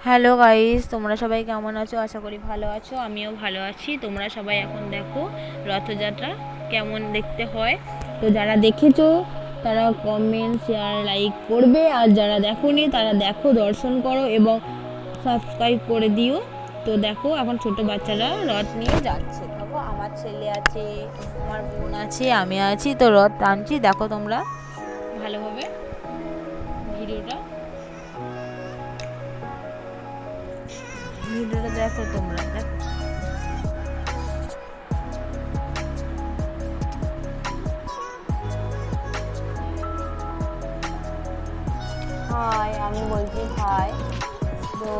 Hello guys, তোমরা সবাই কেমন আছো? আশা করি ভালো আছো। আমিও ভালো আছি। তোমরা সবাই এখন দেখো রথযাত্রা কেমন দেখতে হয়। তো যারা দেখেছো তারা কমেন্ট, শেয়ার, লাইক করবে, আর যারা দেখোনি তারা দেখো, দর্শন করো এবং সাবস্ক্রাইব করে দিও। তো দেখো এখন ছোট বাচ্চারা রথ নিয়ে যাচ্ছে। দেখো আমার ছেলে আছে, আমার বোন আছে, আমি আছি, তো রথ টানছি। দেখো তোমরা ভালোভাবে ভিডিওটা দেখো, তোমরা দেখো। হাই, আমি বলছি হাই। তো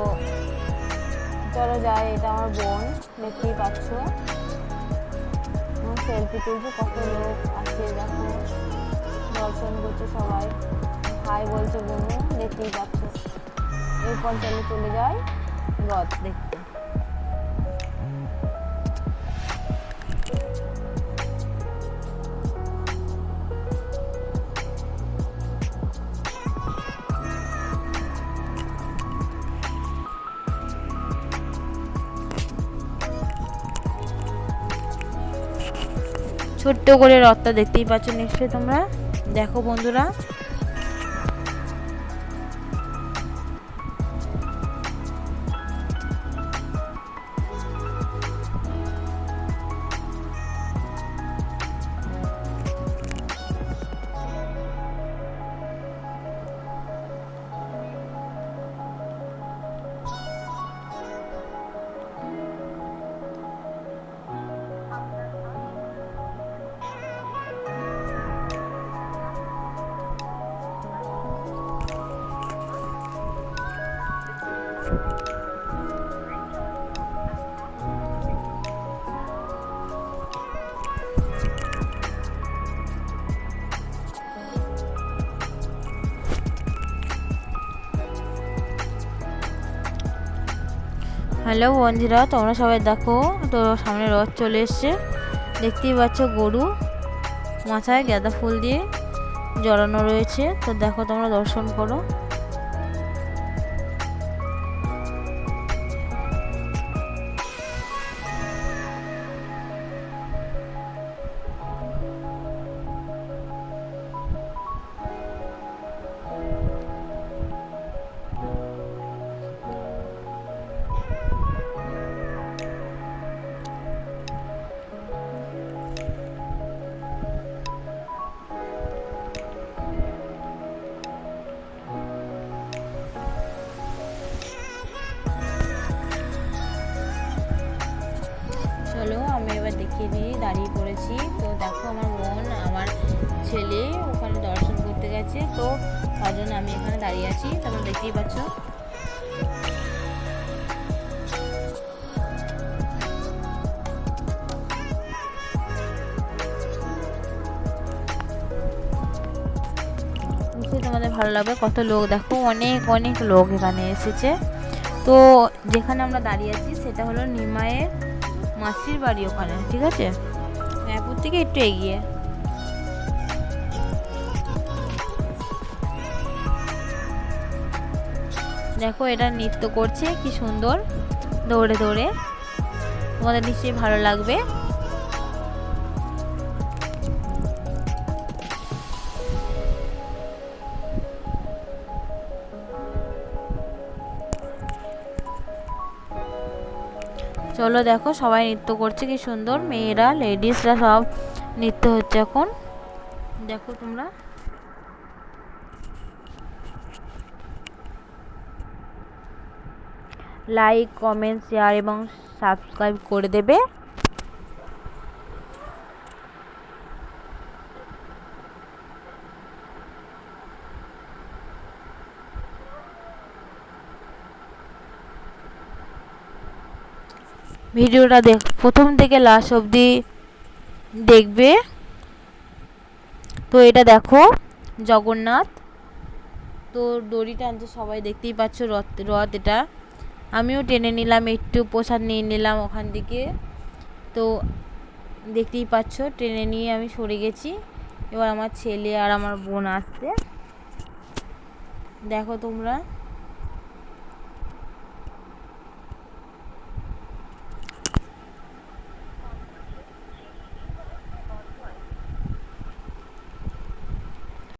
চলো যাই, এটা আমার বোন, দেখতেই পাচ্ছ। সেলফি তুলছে, কত লোক আছে দেখো, দর্শন করছে সবাই, হাই বলছে বোনু, দেখতেই পাচ্ছ। এরপর চলে যায় রথ দেখতে। ছোট্ট করে রথটা দেখতেই পাচ্ছ নিশ্চয়ই তোমরা। দেখো বন্ধুরা, হ্যালো বন্ধুরা, তোমরা সবাই দেখো। তো সামনে রথ চলে এসছে, দেখতেই পাচ্ছ। গরু মাথায় গাঁদা ফুল দিয়ে জড়ানো রয়েছে। তো দেখো, তোমরা দর্শন করো। চলো আমি এবার দেখিয়ে দিই, দাঁড়িয়ে পড়েছি। তো দেখো আমার বোন, আমার ছেলে ওখানে দর্শন করতে গেছে, তো তার জন্য আমি এখানে দাঁড়িয়ে আছি। তোমরা দেখতেই পাচ্ছ। নিশ্চয়ই তোমাদের ভালো লাগবে। কত লোক দেখো, অনেক অনেক লোক এখানে এসেছে। তো যেখানে আমরা দাঁড়িয়ে আছি সেটা হলো নিমাইয়ের মাসির বাড়ি ওখানে, ঠিক আছে, মায়াপুর থেকে একটু এগিয়ে। দেখো এটা নৃত্য করছে, কি সুন্দর, দৌড়ে দৌড়ে। তোমাদের নিশ্চয়ই ভালো লাগবে। চলো দেখো, সবাই নৃত্য করছে, কি সুন্দর। মেয়েরা, লেডিসরা সব নৃত্য হচ্ছে এখন, দেখো তোমরা। লাইক, কমেন্ট, শেয়ার এবং সাবস্ক্রাইব করে দেবে। ভিডিওটা প্রথম থেকে লাস্ট অবধি দেখবে। তো এটা দেখো জগন্নাথ, তো দড়ি টানছে সবাই, দেখতেই পাচ্ছ। রথ রথ এটা আমিও টেনে নিলাম, একটু প্রসাদ নিয়ে নিলাম ওখান থেকে। তো দেখতেই পাচ্ছ, টেনে নিয়ে আমি সরে গেছি। এবার আমার ছেলে আর আমার বোন আসছে, দেখো তোমরা।